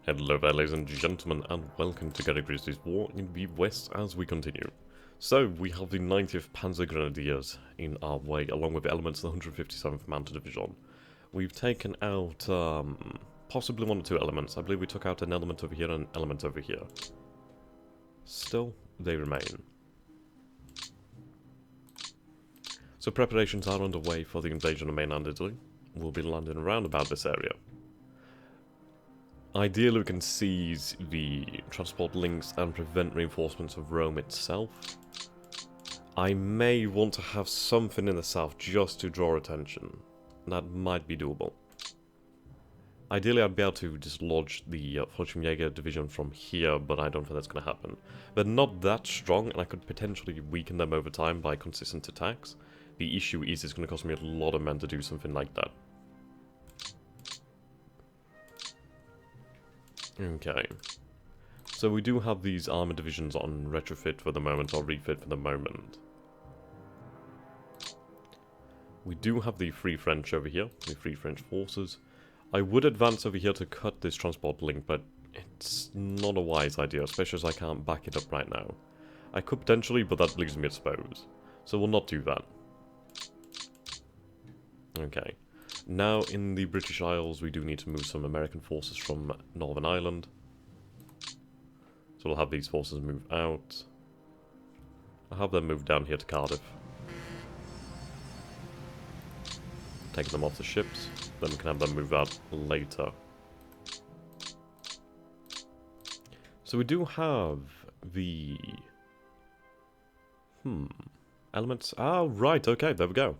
Hello there, ladies and gentlemen, and welcome to Grigsby's War in the West as we continue. So, we have the 90th Panzergrenadiers in our way, along with elements of the 157th Mounted Division. We've taken out, possibly one or two elements. I believe we took out an element over here and an element over here. Still, they remain. So preparations are underway for the invasion of mainland Italy. We'll be landing around about this area. Ideally, we can seize the transport links and prevent reinforcements of Rome itself. I may want to have something in the south just to draw attention. That might be doable. Ideally, I'd be able to dislodge the Fallschirmjäger division from here, but I don't think that's going to happen. They're not that strong, and I could potentially weaken them over time by consistent attacks. The issue is it's going to cost me a lot of men to do something like that. Okay, so we do have these armor divisions on retrofit for the moment, or refit for the moment. We do have the Free French over here, the Free French forces. I would advance over here to cut this transport link, but it's not a wise idea, especially as I can't back it up right now. I could potentially, but that leaves me exposed, so we'll not do that. Okay. Now, in the British Isles, we do need to move some American forces from Northern Ireland. So we'll have these forces move out. I'll have them move down here to Cardiff. Take them off the ships, then we can have them move out later. So we do have the... elements... Ah, right, okay, there we go.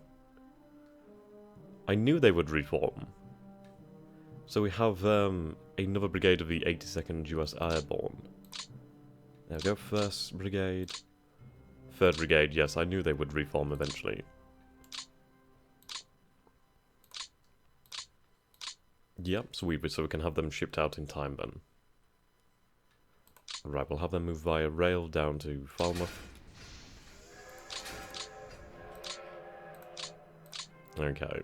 I knew they would reform. So we have another brigade of the 82nd US Airborne. There we go, 1st Brigade. 3rd Brigade, yes, I knew they would reform eventually. Yep, so we can have them shipped out in time then. Right, we'll have them move via rail down to Falmouth. Okay.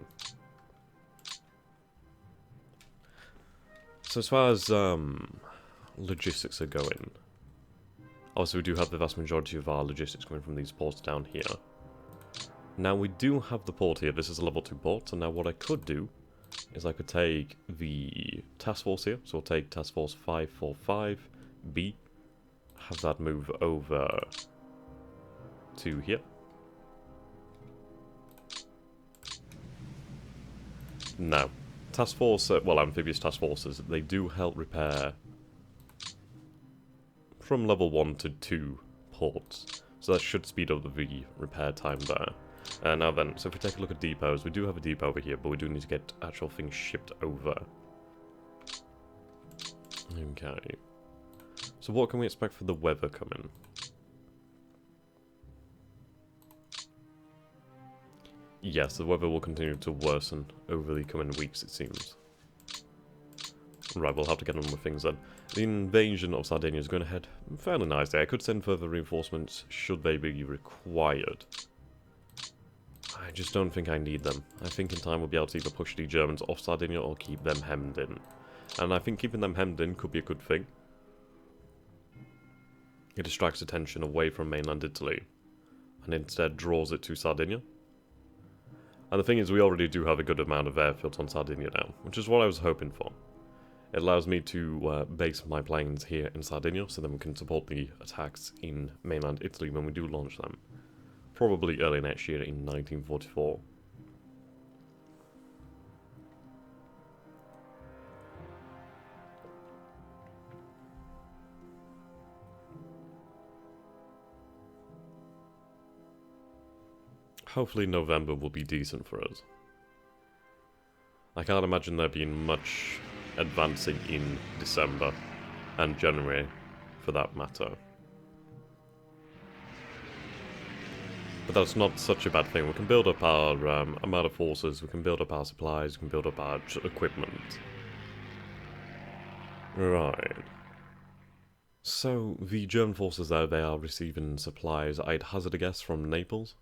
So as far as logistics are going, also we do have the vast majority of our logistics coming from these ports down here. Now we do have the port here, this is a level 2 port, so now what I could do is I could take the task force here, so I'll take task force 545B, have that move over to here. Now, task force, well, amphibious task forces, they do help repair from level 1 to 2 ports, so that should speed up the repair time there. Now then, so if we take a look at depots, we do have a depot over here, but we do need to get actual things shipped over. Okay. So what can we expect for the weather coming? Yes, the weather will continue to worsen over the coming weeks, it seems. Right, we'll have to get on with things then. The invasion of Sardinia is going ahead fairly nicely. I could send further reinforcements should they be required. I just don't think I need them. I think in time we'll be able to either push the Germans off Sardinia or keep them hemmed in. And I think keeping them hemmed in could be a good thing. It distracts attention away from mainland Italy and instead draws it to Sardinia. And the thing is, we already do have a good amount of airfields on Sardinia now, which is what I was hoping for. It allows me to base my planes here in Sardinia, so then we can support the attacks in mainland Italy when we do launch them. Probably early next year in 1944. Hopefully November will be decent for us. I can't imagine there being much advancing in December and January, for that matter. But that's not such a bad thing. We can build up our amount of forces, we can build up our supplies, we can build up our equipment. Right. So, the German forces there, they are receiving supplies, I'd hazard a guess, from Naples.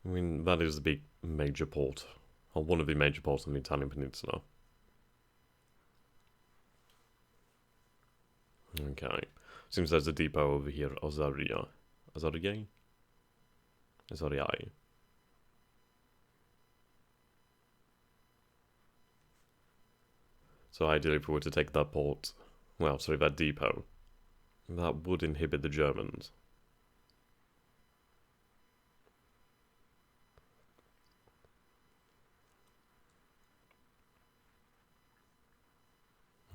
I mean, that is the big major port, or one of the major ports on the Italian peninsula. Okay. Seems there's a depot over here, Azaria. Azaria? Azaria. So ideally if we were to take that port, well, sorry, that depot, that would inhibit the Germans.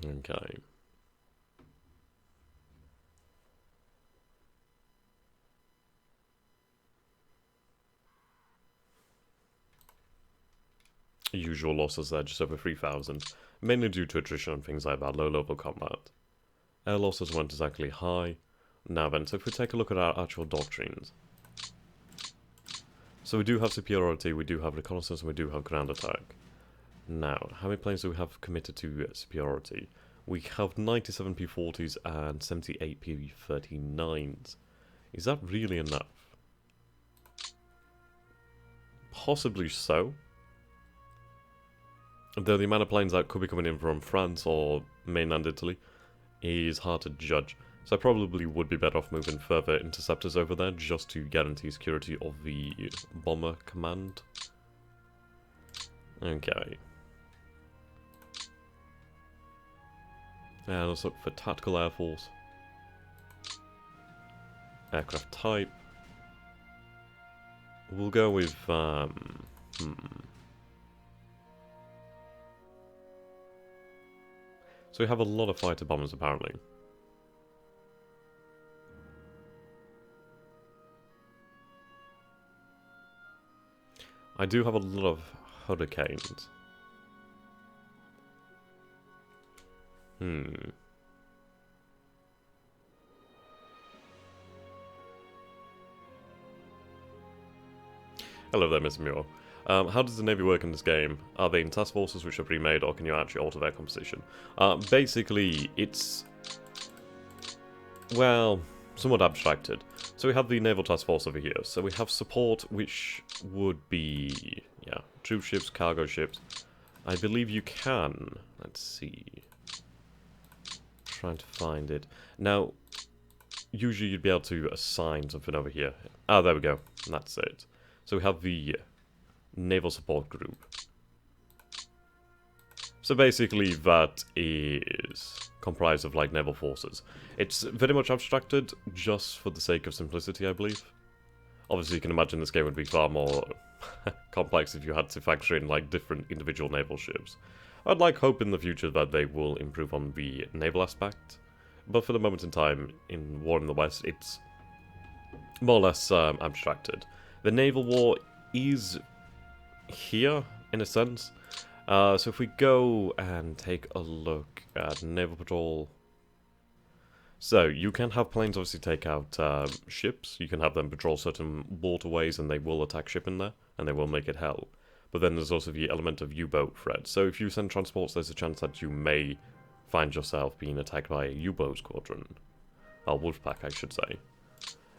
Okay. Usual losses there, just over 3,000. Mainly due to attrition and things like that, low-level combat. Air losses weren't exactly high. Now then, so if we take a look at our actual doctrines. So we do have superiority, we do have reconnaissance, and we do have ground attack. Now, how many planes do we have committed to superiority? We have 97 P-40s and 78 P-39s. Is that really enough? Possibly so. Though the amount of planes that could be coming in from France or mainland Italy is hard to judge. So I probably would be better off moving further interceptors over there just to guarantee security of the bomber command. Okay. And let's look for tactical air force. Aircraft type. We'll go with, So we have a lot of fighter bombers, apparently. I do have a lot of hurricanes. Hello there, Mr. Muir. How does the Navy work in this game? Are they in task forces which are pre-made, or can you actually alter their composition? Basically, it's, well, somewhat abstracted. So we have the Naval Task Force over here. So we have support, which would be, yeah, troop ships, cargo ships. I believe you can. Let's see. Trying to find it. Now, usually you'd be able to assign something over here. Ah, there we go. That's it. So we have the Naval Support Group. So basically that is comprised of like naval forces. It's very much abstracted just for the sake of simplicity, I believe. Obviously you can imagine this game would be far more complex if you had to factor in like different individual naval ships. I'd like hope in the future that they will improve on the naval aspect, but for the moment in time, in War in the West, it's more or less abstracted. The naval war is here, in a sense. So if we go and take a look at Naval Patrol. So, you can have planes obviously take out ships. You can have them patrol certain waterways and they will attack shipping there, and they will make it hell. But then there's also the element of U-boat threat. So if you send transports, there's a chance that you may find yourself being attacked by a U-boat squadron. Wolfpack, I should say.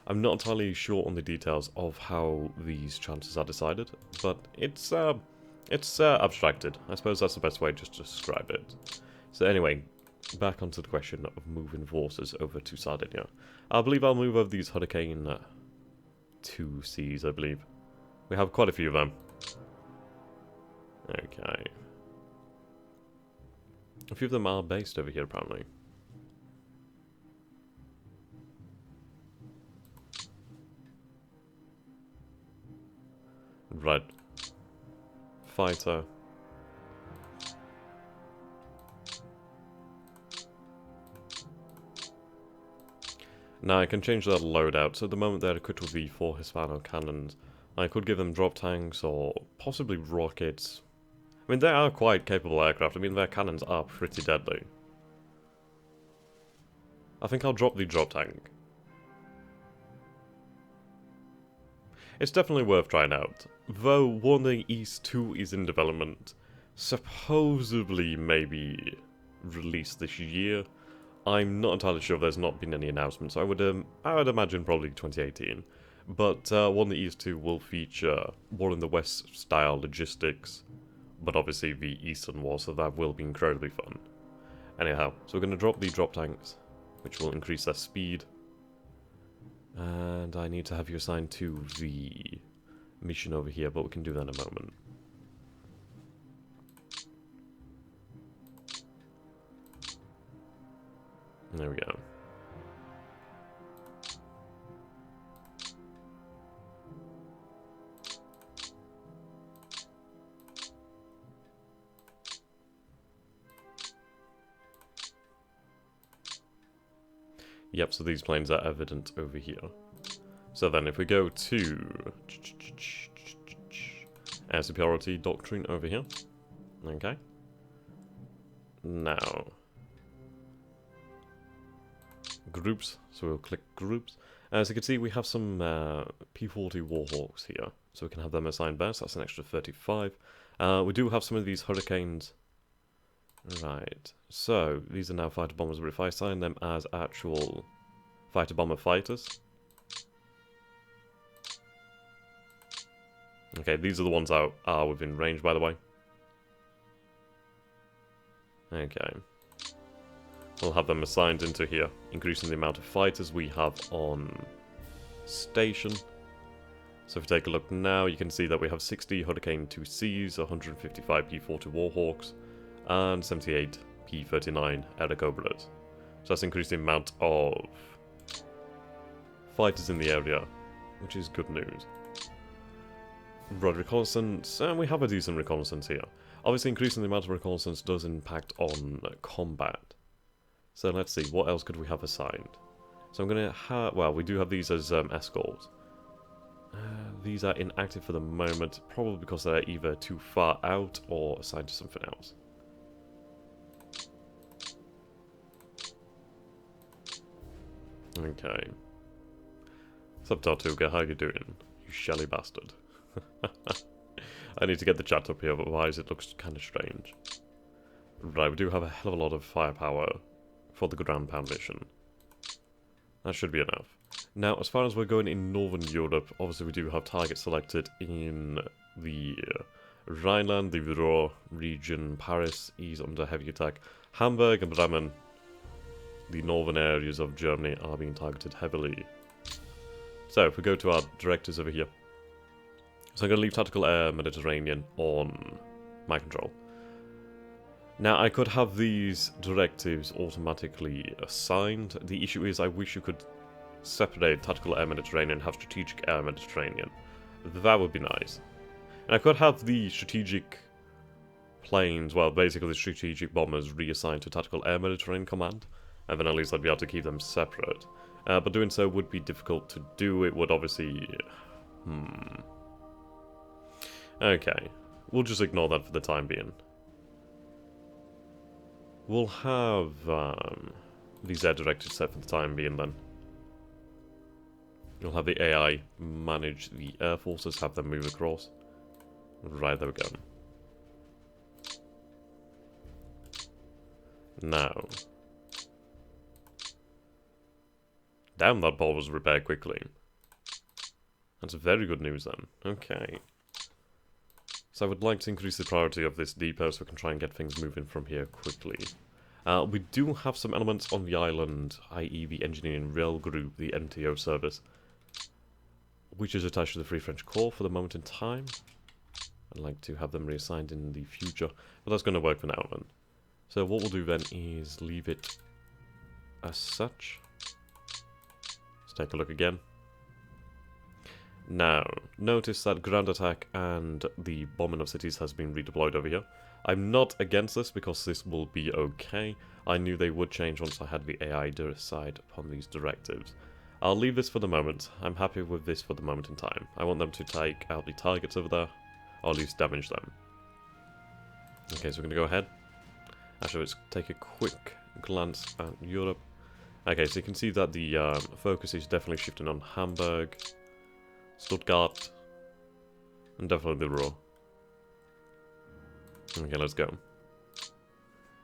I'm not entirely sure on the details of how these chances are decided, but it's abstracted. I suppose that's the best way just to describe it. So anyway, back onto the question of moving forces over to Sardinia. I believe I'll move over these Hurricane 2Cs, I believe. We have quite a few of them. Okay. A few of them are based over here, apparently. Right. Fighter. Now I can change that loadout, so at the moment they're equipped with the 4 Hispano cannons. I could give them drop tanks or possibly rockets. I mean, they are quite capable aircraft. I mean, their cannons are pretty deadly. I think I'll drop the drop tank. It's definitely worth trying out. Though War in the East 2 is in development, supposedly maybe released this year. I'm not entirely sure, there's not been any announcements. I would imagine probably 2018. But War in the East 2 will feature War in the West style logistics, but obviously the Eastern War, so that will be incredibly fun. Anyhow, so we're going to drop the drop tanks. which will increase their speed. And I need to have you assigned to the mission over here, but we can do that in a moment. There we go. Yep, so these planes are evident over here. So then if we go to air superiority doctrine over here. Okay. Now groups, so we'll click groups. As you can see, we have some P-40 Warhawks here, so we can have them assigned best. That's an extra 35. We do have some of these Hurricanes. Right, so these are now fighter bombers, but if I assign them as actual fighter bomber fighters. Okay, these are the ones that are within range, by the way. Okay. We'll have them assigned into here, increasing the amount of fighters we have on station. So if you take a look now, you can see that we have 60 Hurricane 2Cs, 155 P-40 Warhawks, and 78 P-39 Airacobras. So that's increased the amount of fighters in the area, which is good news. Right, reconnaissance, and we have a decent reconnaissance here. Obviously increasing the amount of reconnaissance does impact on combat. So let's see, what else could we have assigned? So I'm going to have, well, we do have these as escorts. These are inactive for the moment, probably because they're either too far out or assigned to something else. Okay. What's up, Tortuga? How you doing? You shelly bastard. I need to get the chat up here, otherwise it looks kind of strange. Right, we do have a hell of a lot of firepower for the ground pound mission. That should be enough. Now, as far as we're going in Northern Europe, obviously we do have targets selected in the Rhineland, the Ruhr region. Paris is under heavy attack. Hamburg and Bremen, the northern areas of Germany, are being targeted heavily. So, if we go to our directives over here. So I'm going to leave Tactical Air Mediterranean on my control. Now, I could have these directives automatically assigned. The issue is I wish you could separate Tactical Air Mediterranean and have Strategic Air Mediterranean. That would be nice. And I could have the strategic planes, well, basically the strategic bombers, reassigned to Tactical Air Mediterranean Command. And then at least I'd be able to keep them separate. But doing so would be difficult to do. It would obviously... Okay. We'll just ignore that for the time being. We'll have these air directives set for the time being then. You'll have the AI manage the air forces, have them move across. Right, there we go. Now. Damn, that ball was repaired quickly. That's very good news then. Okay. So I would like to increase the priority of this depot so we can try and get things moving from here quickly. We do have some elements on the island, i.e. the Engineering Rail Group, the MTO service, which is attached to the Free French Corps for the moment in time. I'd like to have them reassigned in the future, but that's going to work for now then. So what we'll do then is leave it as such. Let's take a look again. Now, notice that ground attack and the bombing of cities has been redeployed over here. I'm not against this because this will be okay. I knew they would change once I had the AI decide upon these directives. I'll leave this for the moment. I'm happy with this for the moment in time. I want them to take out the targets over there, or at least damage them. Okay, so we're going to go ahead. Actually, let's take a quick glance at Europe. Okay, so you can see that the focus is definitely shifting on Hamburg, Stuttgart, and definitely the Ruhr. Okay, let's go.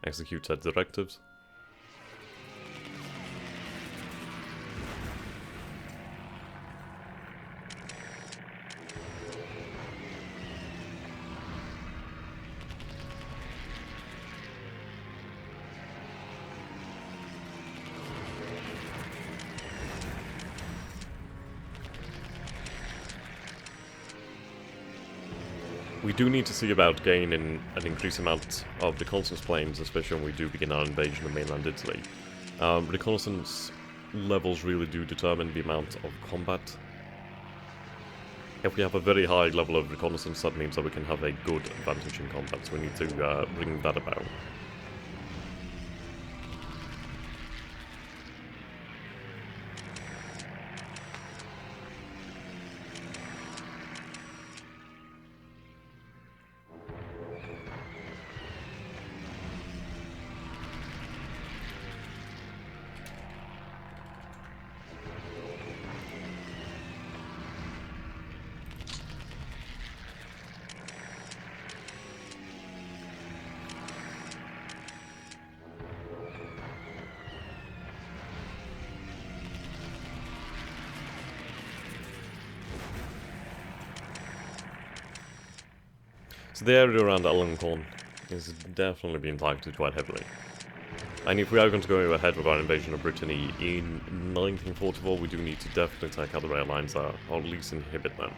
Execute said directives. We do need to see about gaining an increasing amount of reconnaissance planes, especially when we do begin our invasion of mainland Italy. Reconnaissance levels really do determine the amount of combat. If we have a very high level of reconnaissance, that means that we can have a good advantage in combat, so we need to bring that about. So the area around Alencorn is definitely being targeted quite heavily. And if we are going to go ahead with our invasion of Brittany in 1944, we do need to definitely take out the rail lines there, or at least inhibit them.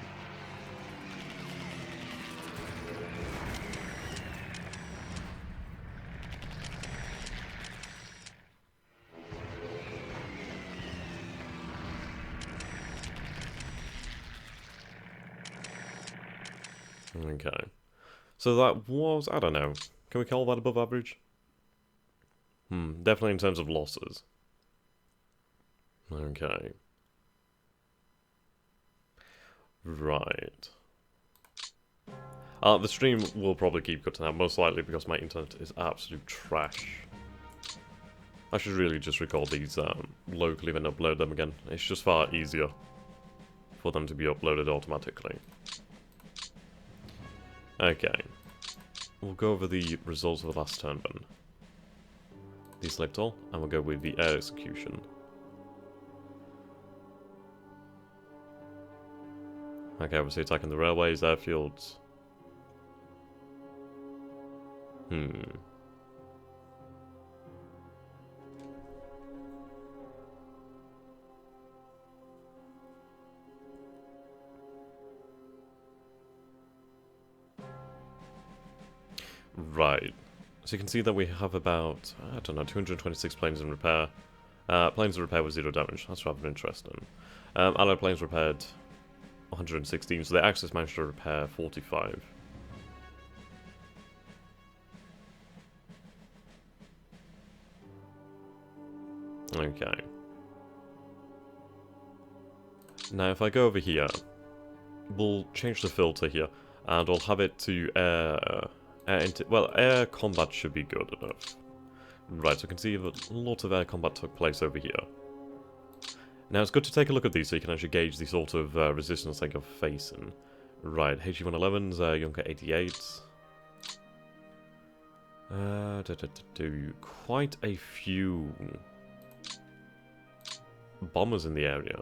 Okay. So that was, I don't know, can we call that above average? Definitely in terms of losses. Okay. Right. The stream will probably keep cutting out, most likely because my internet is absolute trash. I should really just record these locally and upload them again. It's just far easier for them to be uploaded automatically. Okay. We'll go over the results of the last turn then. Deselect all, and we'll go with the air execution. Okay, obviously attacking the railways, airfields. Right. So you can see that we have about, I don't know, 226 planes in repair. Planes in repair with 0 damage. That's rather interesting. Allied planes repaired 116, so the Axis managed to repair 45. Okay. Now if I go over here, we'll change the filter here, and we'll have it to air combat should be good enough. Right, so you can see that a lot of air combat took place over here. Now it's good to take a look at these so you can actually gauge the sort of resistance they are facing. Right, HE-111s, Junker 88s. Quite a few bombers in the area.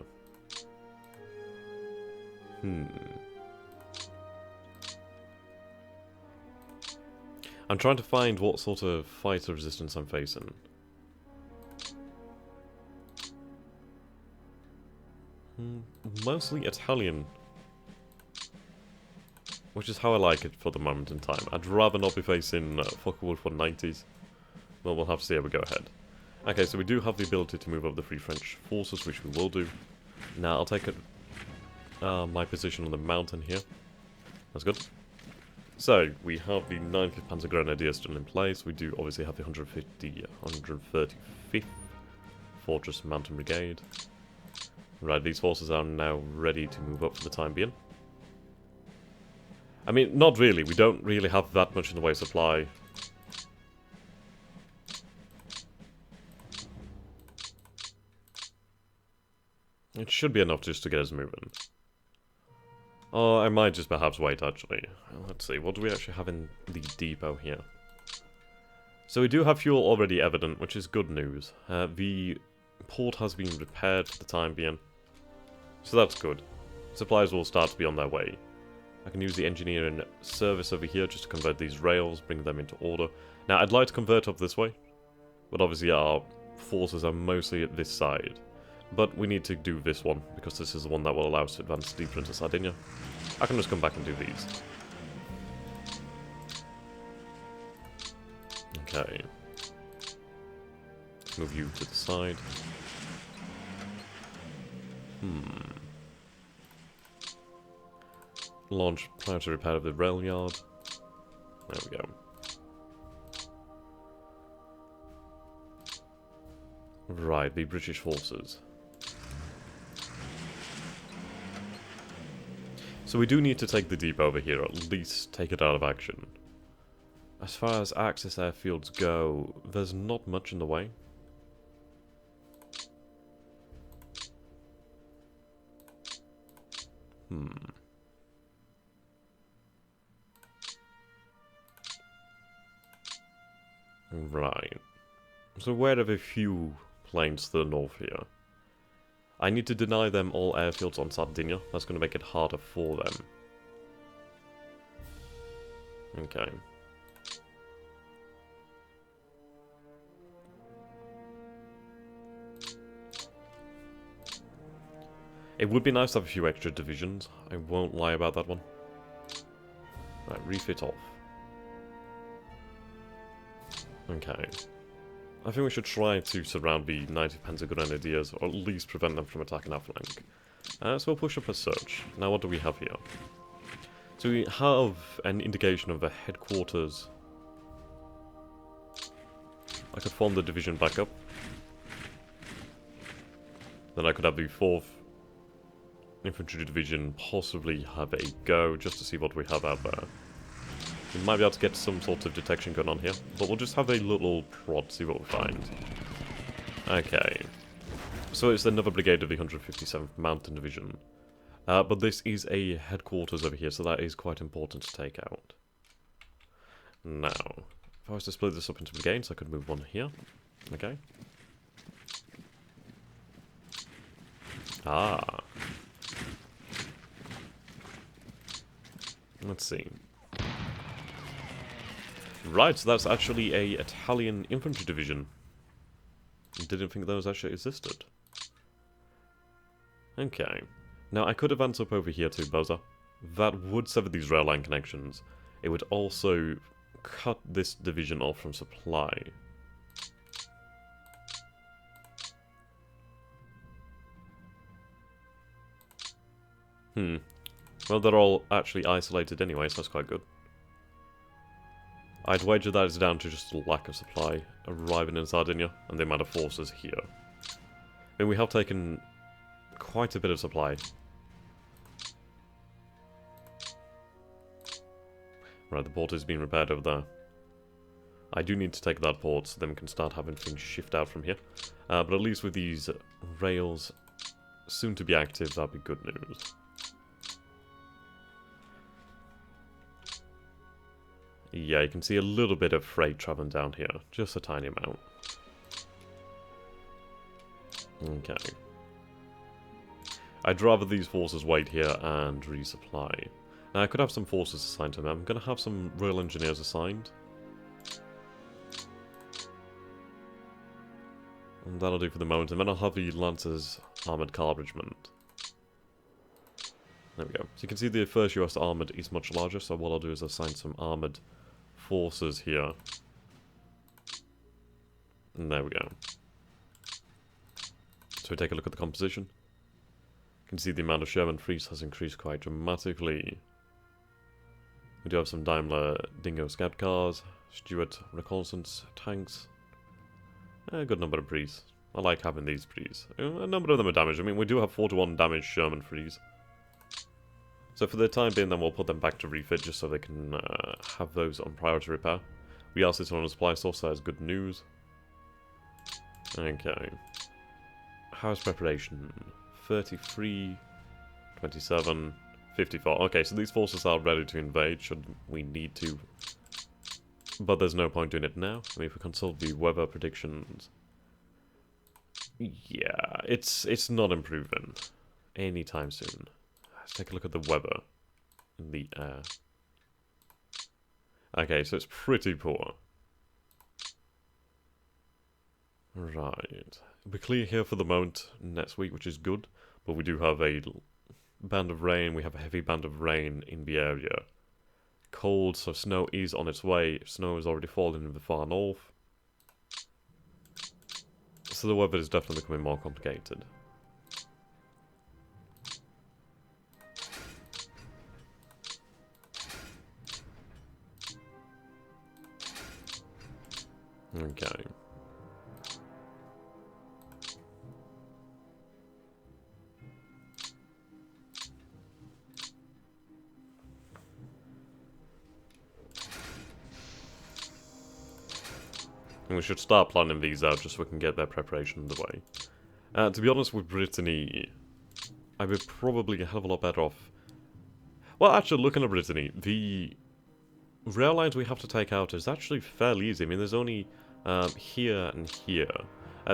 I'm trying to find what sort of fighter resistance I'm facing. Mostly Italian. Which is how I like it for the moment in time. I'd rather not be facing Focke-Wulf 190s. Well, we'll have to see how we go ahead. Okay, so we do have the ability to move up the Free French forces, which we will do. Now, I'll take my position on the mountain here. That's good. So, we have the 9th Panzergrenadiers still in place. We do obviously have the 135th Fortress Mountain Brigade. Right, these forces are now ready to move up for the time being. I mean, not really. We don't really have that much in the way of supply. It should be enough just to get us moving. Oh, I might just perhaps wait, actually. Let's see, what do we actually have in the depot here? So we do have fuel already evident, which is good news. The port has been repaired for the time being. So that's good. Supplies will start to be on their way. I can use the engineering service over here just to convert these rails, bring them into order. Now, I'd like to convert up this way, but obviously our forces are mostly at this side. But we need to do this one, because this is the one that will allow us to advance deeper into Sardinia. I can just come back and do these. Okay. Let's move you to the side. Launch priority repair of the rail yard. There we go. Right, the British forces. So we do need to take the depot over here, or at least take it out of action. As far as Axis airfields go, there's not much in the way. Right. So we're aware of a few planes to the north here. I need to deny them all airfields on Sardinia. That's going to make it harder for them. Okay. It would be nice to have a few extra divisions. I won't lie about that one. Right, refit off. Okay. I think we should try to surround the 90 Panzergrenadiers, or at least prevent them from attacking our flank. So we'll push up a search. Now what do we have here? So we have an indication of the headquarters. I could form the division back up. Then I could have the 4th Infantry Division possibly have a go, just to see what we have out there. We might be able to get some sort of detection going on here, but we'll just have a little prod, see what we find. Okay. So it's another brigade of the 157th Mountain Division. But this is a headquarters over here, so that is quite important to take out. Now, if I was to split this up into brigades, I could move one here. Okay. Ah. Let's see. Right, so that's actually a Italian infantry division. Didn't think those actually existed. Okay. Now, I could advance up over here to Boza. That would sever these rail line connections. It would also cut this division off from supply. Well, they're all actually isolated anyway, so that's quite good. I'd wager that is down to just a lack of supply arriving in Sardinia, and the amount of forces here. I mean, we have taken quite a bit of supply. Right, the port is being repaired over there. I do need to take that port, so then we can start having things shift out from here. But at least with these rails soon to be active, that'd be good news. Yeah, you can see a little bit of freight traveling down here. Just a tiny amount. Okay. I'd rather these forces wait here and resupply. Now, I could have some forces assigned to them. I'm going to have some Royal Engineers assigned. And that'll do for the moment. And then I'll have the Lancers Armoured Car Regiment. There we go. So you can see the 1st US Armoured is much larger, so what I'll do is assign some Armoured forces here. And there we go. So we take a look at the composition. You can see the amount of Sherman Fleets has increased quite dramatically. We do have some Daimler Dingo scout cars, Stuart reconnaissance tanks, a good number of Breeze. I like having these Breeze. A number of them are damaged. I mean, we do have 4-to-1 damaged Sherman Fleets. So for the time being, then we'll put them back to refit just so they can have those on priority repair. We are sitting on a supply source, so that's good news. Okay. How's preparation? 33, 27, 54. Okay, so these forces are ready to invade should we need to. But there's no point doing it now. I mean, if we consult the weather predictions... Yeah, it's not improving anytime soon. Let's take a look at the weather in the air. Okay, so it's pretty poor. Right. It'll be clear here for the moment next week, which is good. But we do have a band of rain. We have a heavy band of rain in the area. cold, so snow is on its way. Snow is already falling in the far north. So the weather is definitely becoming more complicated. Okay. And we should start planning these out just so we can get their preparation underway. To be honest, with Brittany, I would probably a hell of a lot better off. Well, actually, looking at Brittany, the rail lines we have to take out is actually fairly easy. I mean, there's only here and here.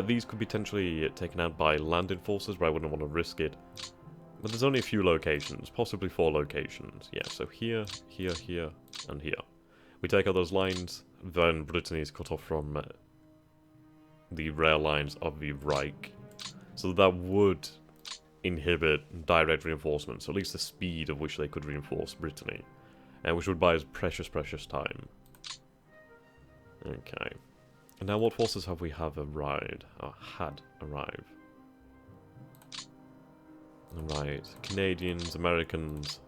These could be potentially taken out by landing forces, but I wouldn't want to risk it. But there's only a few locations, possibly 4 locations. Yeah, so here, here, here, and here. We take out those lines, then Brittany is cut off from the rail lines of the Reich. So that would inhibit direct reinforcement, so at least the speed of which they could reinforce Brittany. Which would buy us precious, precious time. Okay. And now what forces have we arrived? Or had arrived? Right. Canadians, Americans.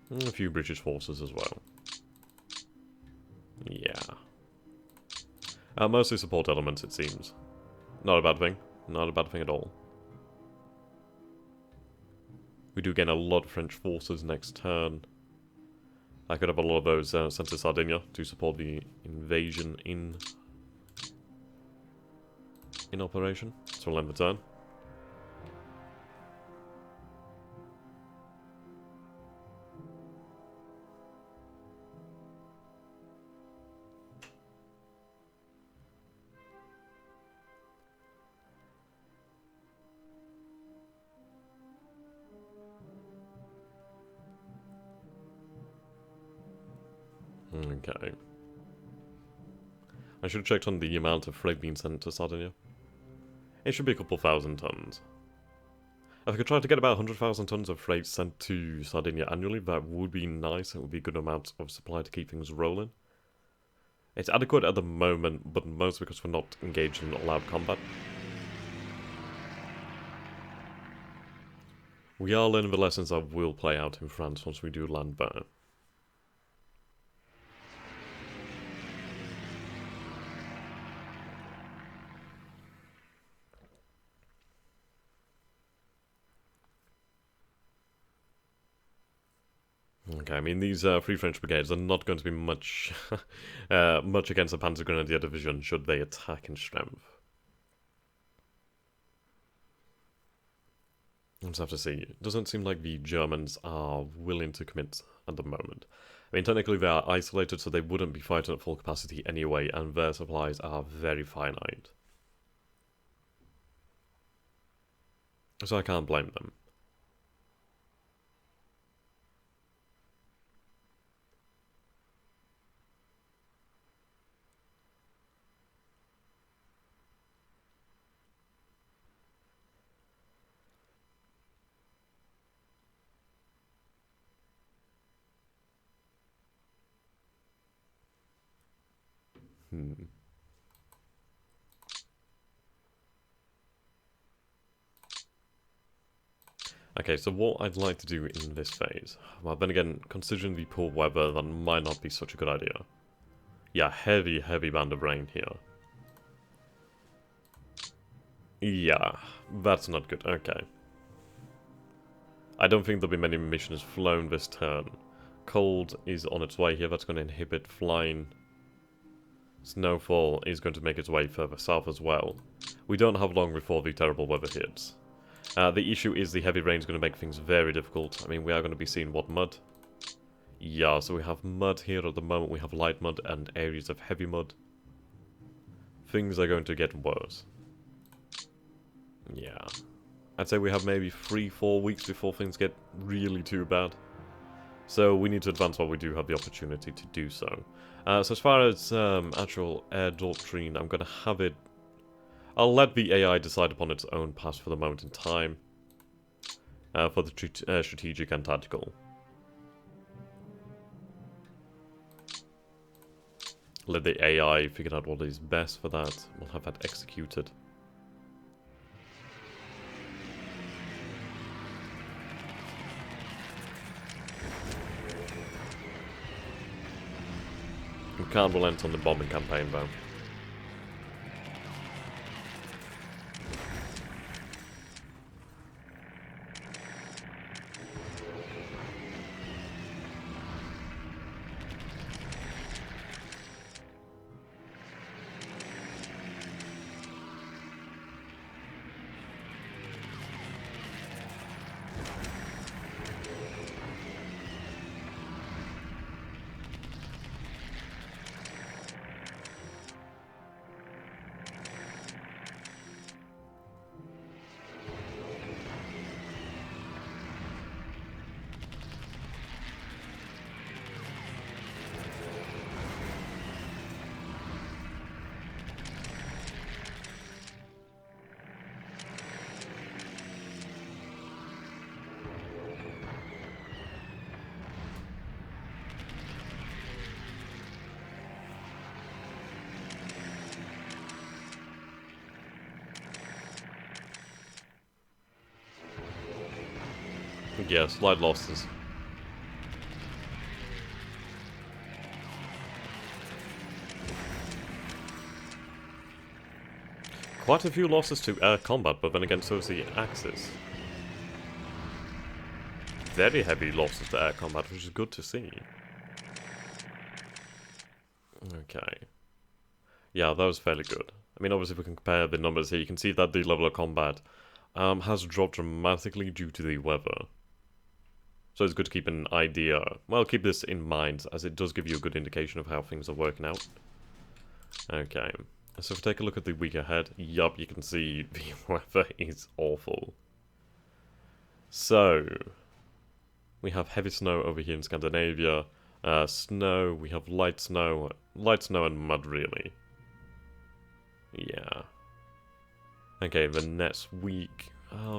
And a few British forces as well. Yeah. Mostly support elements, it seems. Not a bad thing. Not a bad thing at all. We do gain a lot of French forces next turn. I could have a lot of those sent to Sardinia to support the invasion in operation. So we'll end the turn. Okay. I should have checked on the amount of freight being sent to Sardinia. It should be a couple thousand tons. If I could try to get about 100,000 tons of freight sent to Sardinia annually, that would be nice. It would be a good amount of supply to keep things rolling. It's adequate at the moment, but mostly because we're not engaged in all-out combat. We are learning the lessons that will play out in France once we do land there. Okay, I mean, these Free French brigades are not going to be much much against the Panzergrenadier division should they attack in strength. We'll just have to see. It doesn't seem like the Germans are willing to commit at the moment. I mean, technically they are isolated, so they wouldn't be fighting at full capacity anyway, and their supplies are very finite. So I can't blame them. Okay, so what I'd like to do in this phase... Well, then again, considering the poor weather, that might not be such a good idea. Yeah, heavy, heavy band of rain here. Yeah, that's not good. Okay. I don't think there'll be many missions flown this turn. Cold is on its way here. That's going to inhibit flying. Snowfall is going to make its way further south as well. We don't have long before the terrible weather hits. The issue is the heavy rain is going to make things very difficult. I mean, we are going to be seeing what, mud? Yeah, so we have mud here at the moment. We have light mud and areas of heavy mud. Things are going to get worse. Yeah. I'd say we have maybe 3-4 weeks before things get really too bad. So we need to advance while we do have the opportunity to do so. So as far as actual air doctrine, I'm going to have it... I'll let the AI decide upon its own path for the moment in time. For the strategic and tactical. Let the AI figure out what is best for that. We'll have that executed. We can't relent on the bombing campaign, though. Yeah, slight losses. Quite a few losses to air combat, but then again, so is the Axis. Very heavy losses to air combat, which is good to see. Okay. Yeah, that was fairly good. I mean, obviously, if we can compare the numbers here, you can see that the level of combat has dropped dramatically due to the weather. So it's good to keep an idea. Well, keep this in mind, as it does give you a good indication of how things are working out. Okay. So if we take a look at the week ahead, yup, you can see the weather is awful. So, we have heavy snow over here in Scandinavia. Snow, we have light snow and mud, really. Yeah. Okay, the next week,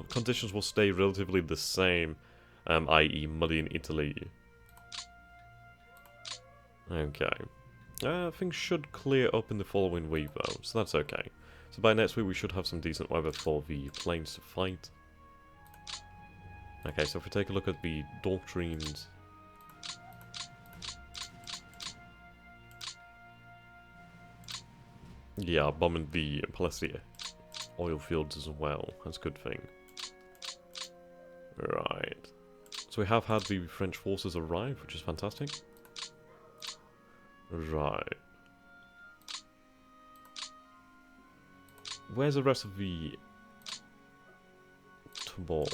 conditions will stay relatively the same, i.e. muddy in Italy. Okay. Things should clear up in the following week, though, so that's okay. So by next week, we should have some decent weather for the planes to fight. Okay, so if we take a look at the doctrines. Yeah, bombing the Palestine oil fields as well. That's a good thing. Right. So we have had the French forces arrive, which is fantastic. Right. Where's the rest of the ball?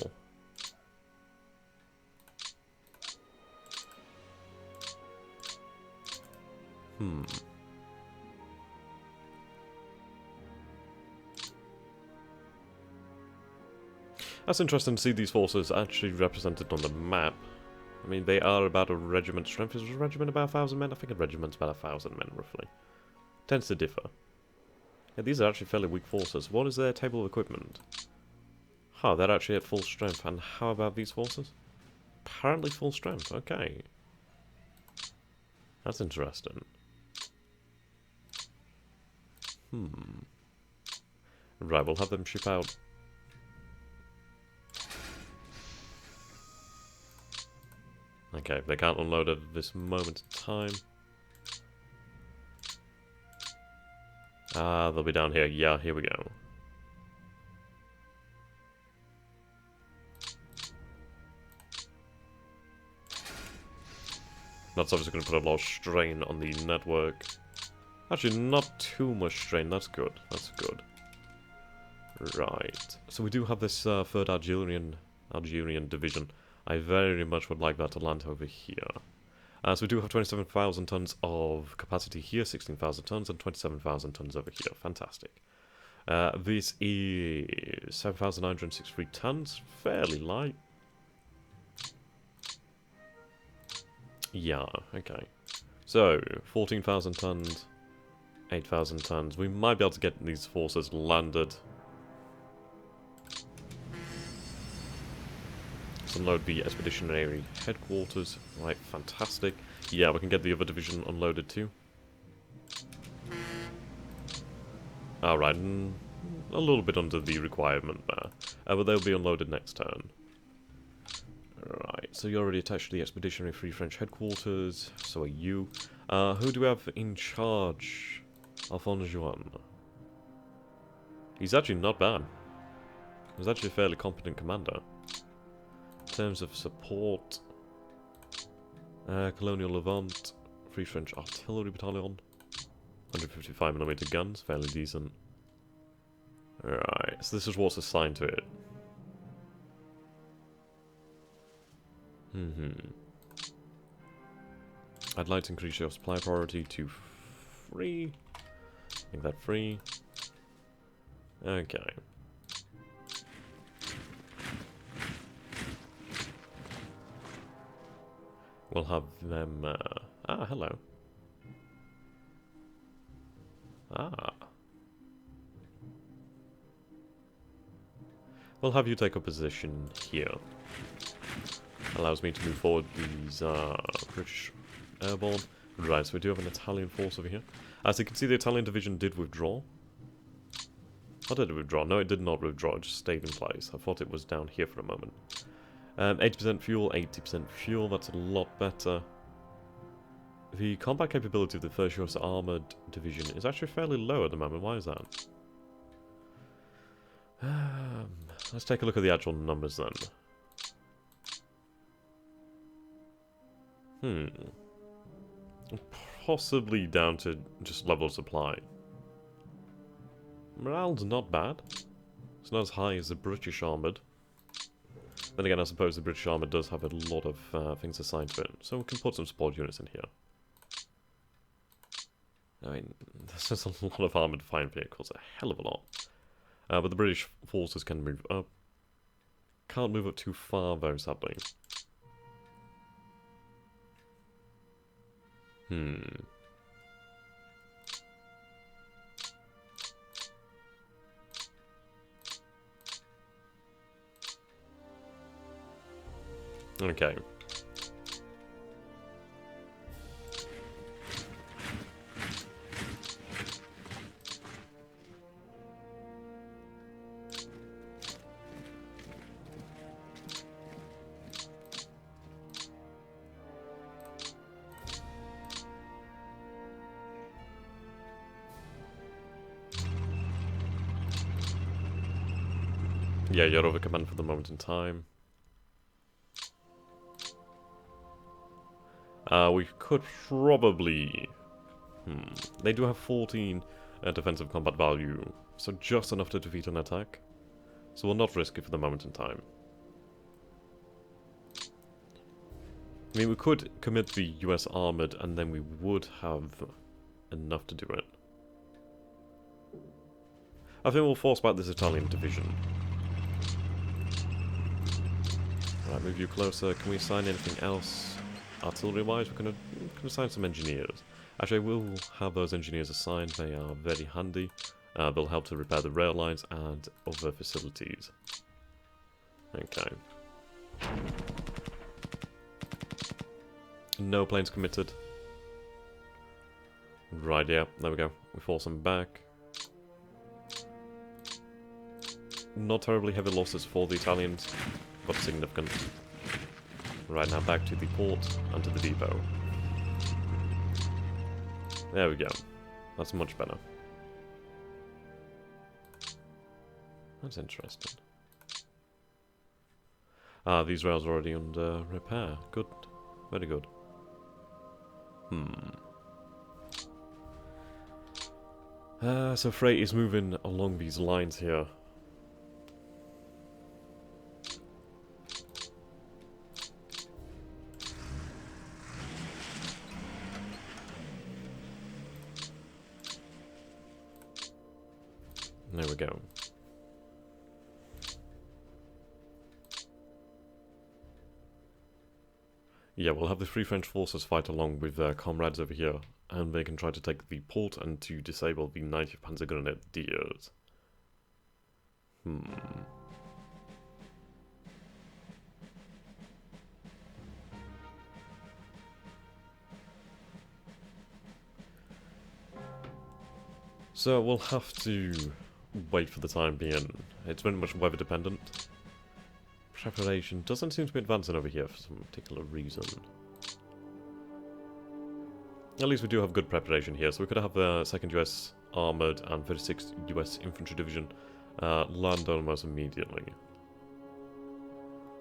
That's interesting to see these forces actually represented on the map. I mean, they are about a regiment strength. Is a regiment about 1,000 men? I think a regiment's about 1,000 men, roughly. Tends to differ. Yeah, these are actually fairly weak forces. What is their table of equipment? Huh, they're actually at full strength. And how about these forces? Apparently full strength. Okay. That's interesting. Right, we'll have them ship out. Okay, they can't unload at this moment in time. Ah, they'll be down here. Yeah, here we go. That's obviously going to put a lot of strain on the network. Actually, not too much strain. That's good. That's good. Right. So we do have this 3rd Algerian division. I very much would like that to land over here. So we do have 27,000 tons of capacity here, 16,000 tons, and 27,000 tons over here. Fantastic. This is 7,963 tons. Fairly light. Yeah, okay. So, 14,000 tons, 8,000 tons. We might be able to get these forces landed. Let's unload the expeditionary headquarters. Right, fantastic. Yeah, we can get the other division unloaded too. Alright, a little bit under the requirement there. But they'll be unloaded next turn. Right, so you're already attached to the Expeditionary Free French headquarters, so are you. Who do we have in charge? Alphonse Juan. He's actually not bad. He's actually a fairly competent commander. In terms of support, Colonial Levant, Free French Artillery Battalion, 155mm guns, fairly decent. Right, so this is what's assigned to it. I'd like to increase your supply priority to 3. Make that 3. Okay. We'll have them, hello. We'll have you take a position here. Allows me to move forward these, British airborne. Right, so we do have an Italian force over here. As you can see, the Italian division did withdraw. How did it withdraw? No, it did not withdraw, it just stayed in place. I thought it was down here for a moment. 80% fuel, 80% fuel, that's a lot better. The combat capability of the 1st US Armoured Division is actually fairly low at the moment. Why is that? Let's take a look at the actual numbers then. Possibly down to just level of supply. Morale's not bad. It's not as high as the British Armoured. Then again, I suppose the British Armoured does have a lot of things assigned to it. So we can put some support units in here. I mean, there's just a lot of armoured fighting vehicles, a hell of a lot. But the British forces can move up. Can't move up too far, though, sadly. Okay. Yeah, you're over command for the moment in time. We could probably... They do have 14 defensive combat value, so just enough to defeat an attack. So we'll not risk it for the moment in time. I mean, we could commit the US Armoured, and then we would have enough to do it. I think we'll force back this Italian division. Right, move you closer. Can we assign anything else? Artillery-wise, we're going to assign some engineers. Actually, I will have those engineers assigned. They are very handy. They'll help to repair the rail lines and other facilities. Okay. No planes committed. Right, yeah, there we go. We force them back. Not terribly heavy losses for the Italians, but significant. Right, now back to the port and to the depot. There we go. That's much better. That's interesting. Ah, these rails are already under repair. Good. Very good. So freight is moving along these lines here. There we go. Yeah, we'll have the Free French forces fight along with their comrades over here, and they can try to take the port and to disable the 90th Panzergrenadiers. So we'll have to wait for the time being. It's very much weather dependent. Preparation doesn't seem to be advancing over here for some particular reason. At least we do have good preparation here, so we could have the 2nd US Armoured and 36th US Infantry Division land almost immediately.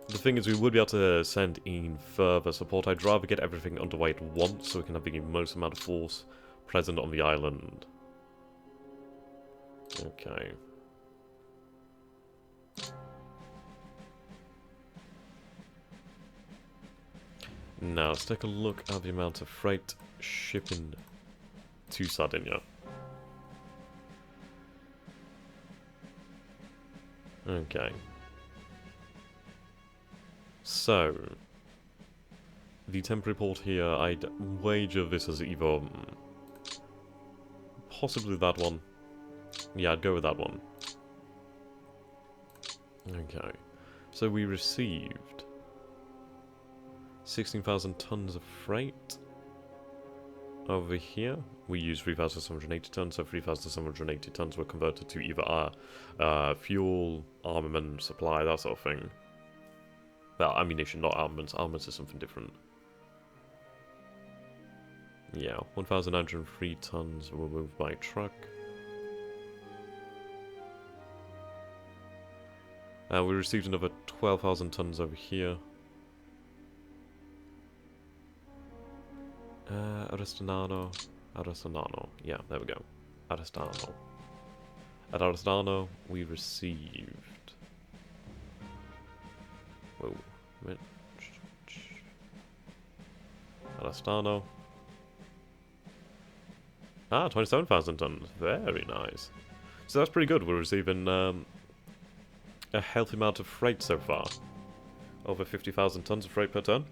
The thing is, we would be able to send in further support. I'd rather get everything underway at once so we can have the most amount of force present on the island. Okay. Now, let's take a look at the amount of freight shipping to Sardinia. Okay. So, the temporary port here, I'd wager this as either possibly that one. Yeah, I'd go with that one. Okay. So we received 16,000 tons of freight over here. We used 3,780 tons, so 3,780 tons were converted to either our fuel, armament, supply, that sort of thing. Well, ammunition, not armaments. Armaments is something different. Yeah, 1,903 tons were moved by truck. We received another 12,000 tons over here. Arestano. Yeah, there we go. Arestano. At Arestano, we received... Whoa. Arestano. 27,000 tons. Very nice. So that's pretty good. We're receiving a healthy amount of freight so far. Over 50,000 tons of freight per ton.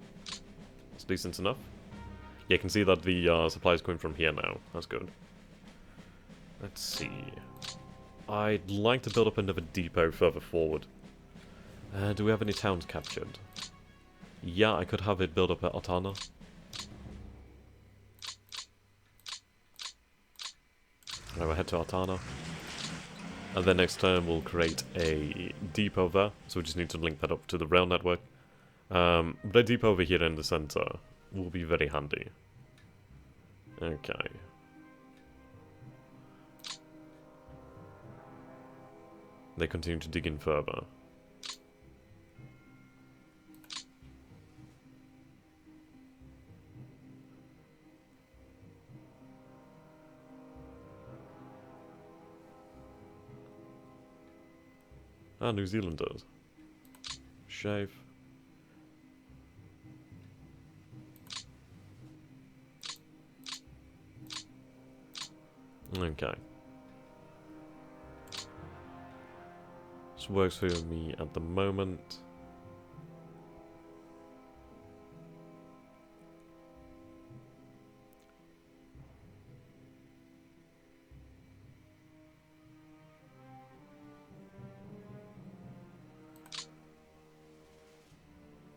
It's decent enough. Yeah, you can see that the supply is coming from here now. That's good. Let's see. I'd like to build up another depot further forward. Do we have any towns captured? Yeah, I could have it build up at Otana. Right, we'll head to Otana. And then next turn we'll create a depot there. So we just need to link that up to the rail network. But a depot over here in the center will be very handy. Okay. They continue to dig in further. Ah, New Zealand does. Shave. Okay. This works for me at the moment.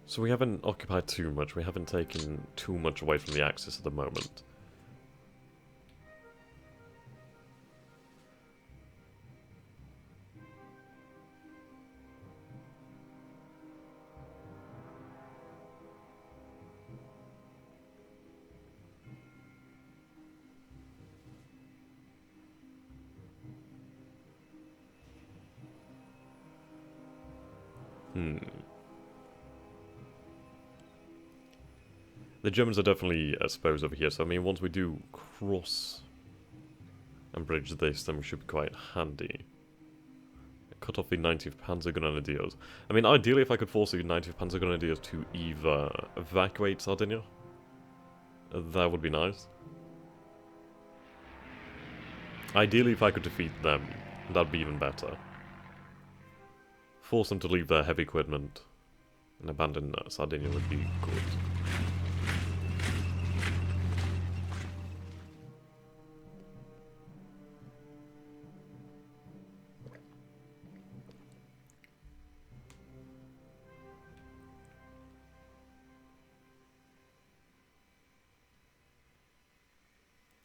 So we haven't occupied too much, we haven't taken too much away from the Axis at the moment. The Germans are definitely exposed over here, so I mean, once we do cross and bridge this, then we should be quite handy. Cut off the 90th Panzergrenadiers. I mean, ideally, if I could force the 90th Panzergrenadiers to either evacuate Sardinia, that would be nice. Ideally, if I could defeat them, that'd be even better. Force them to leave their heavy equipment and abandon Sardinia would be good.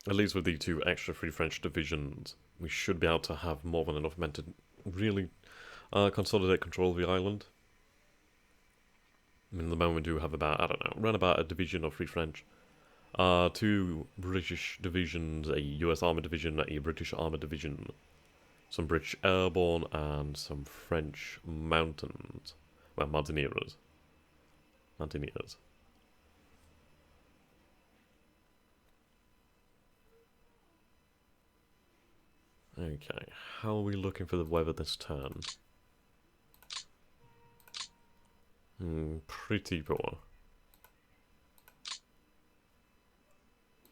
At least with the 2 extra Free French divisions, we should be able to have more than enough men to really consolidate control of the island. I mean, at the moment we do have about, I don't know, around about a division of Free French. 2 British divisions, a US Army division, a British Army division, some British Airborne, and some French Mountains. Well, Mountaineers. Mountaineers. Okay, how are we looking for the weather this turn? Pretty poor.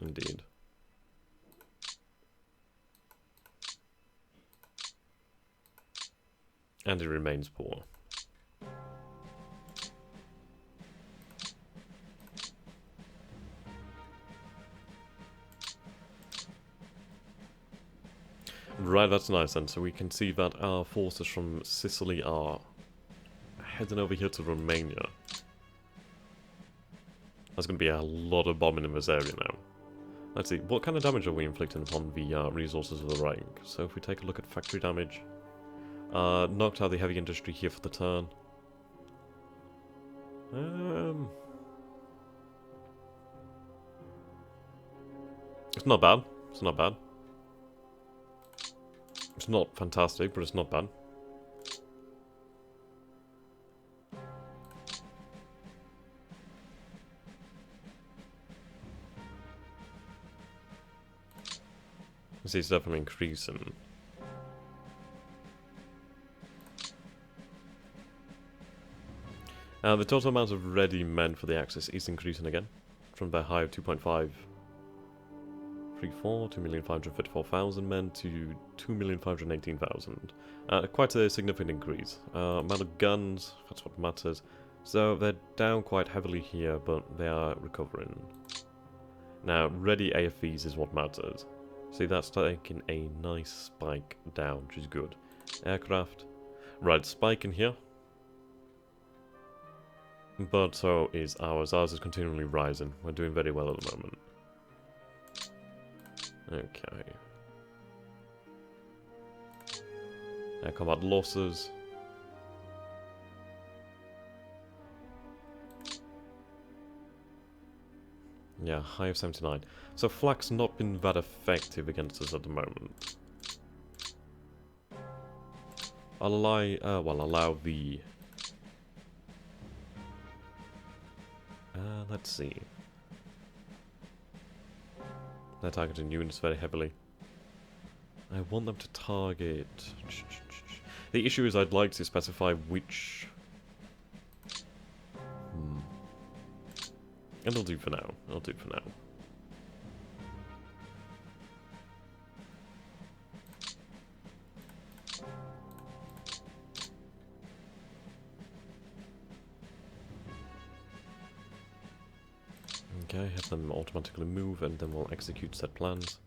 Indeed. And it remains poor. Right, that's nice then. So we can see that our forces from Sicily are heading over here to Romania. There's going to be a lot of bombing in this area now. Let's see, what kind of damage are we inflicting upon the resources of the Reich? So if we take a look at factory damage, knocked out the heavy industry here for the turn. It's not bad. It's not bad. It's not fantastic, but it's not bad. See, it's definitely increasing. The total amount of ready men for the Axis is increasing again, from their high of 2.534, 2,534,000 men to 2,518,000. Quite a significant increase. Amount of guns, that's what matters. So they're down quite heavily here, but they are recovering. Now, ready AFVs is what matters. See, that's taking a nice spike down, which is good. Aircraft. Right, spike in here. But so is ours. Ours is continually rising. We're doing very well at the moment. Okay. Air combat losses. Yeah, high of 79. So flak's not been that effective against us at the moment. I'll allow the... let's see. They're targeting units very heavily. I want them to target... The issue is I'd like to specify which... It'll do for now. It'll do for now. Okay, have them automatically move and then we'll execute said plans.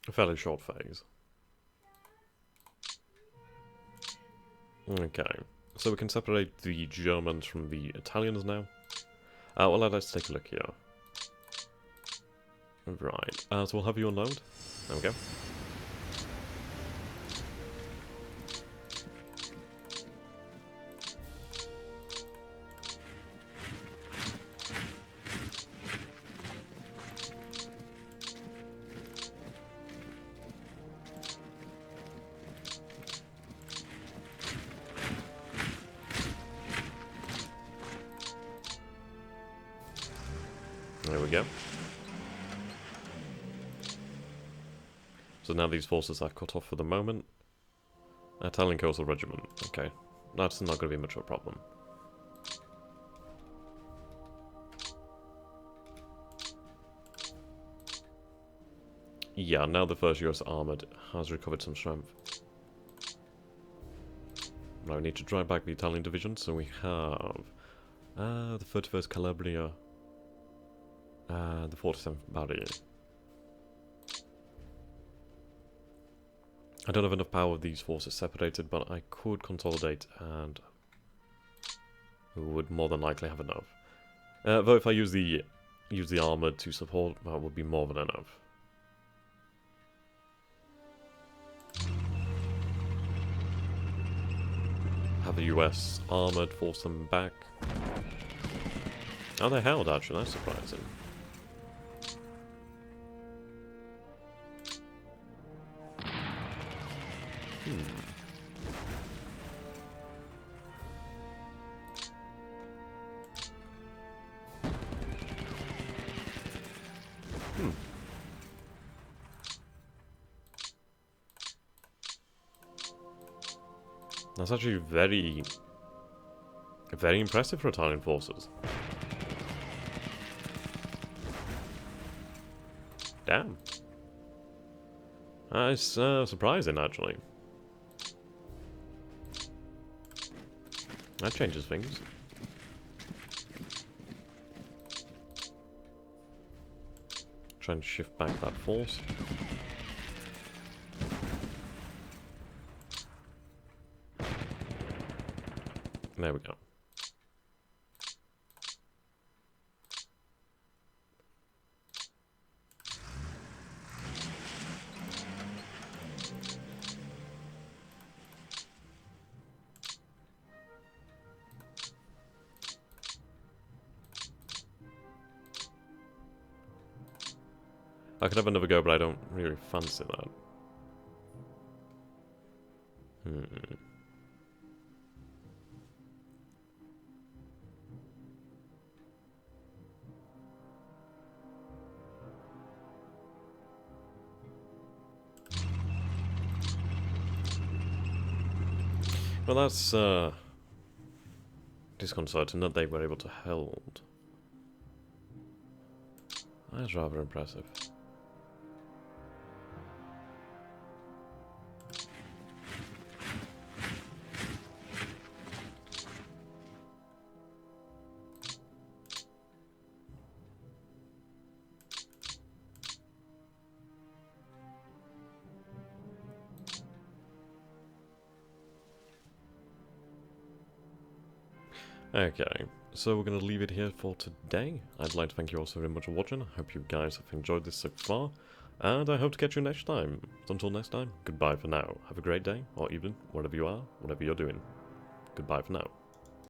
A fairly short phase. Okay, so we can separate the Germans from the Italians now. Well, let's take a look here. Right, so we'll have you on load. There we go. There we go. So now these forces are cut off for the moment. Italian Coastal Regiment. Okay. That's not going to be much of a problem. Yeah, now the 1st US Armoured has recovered some strength. Now we need to drive back the Italian division, so we have the 31st Calabria and the 47th Barrier. I don't have enough power of these forces separated, but I could consolidate and would more than likely have enough. Though if I use the armoured to support, that would be more than enough. Have the US armoured force them back. Oh, they held actually, that's surprising. That's actually very impressive for Italian forces. Damn. It's surprising, actually. That changes things. Try and shift back that force. There we go. I could have another go, but I don't really fancy that. Well, that's disconcerting that they were able to hold. That's rather impressive. Okay, so we're going to leave it here for today. I'd like to thank you all so very much for watching. I hope you guys have enjoyed this so far, and I hope to catch you next time. Until next time, goodbye for now. Have a great day, or evening, wherever you are, whatever you're doing. Goodbye for now.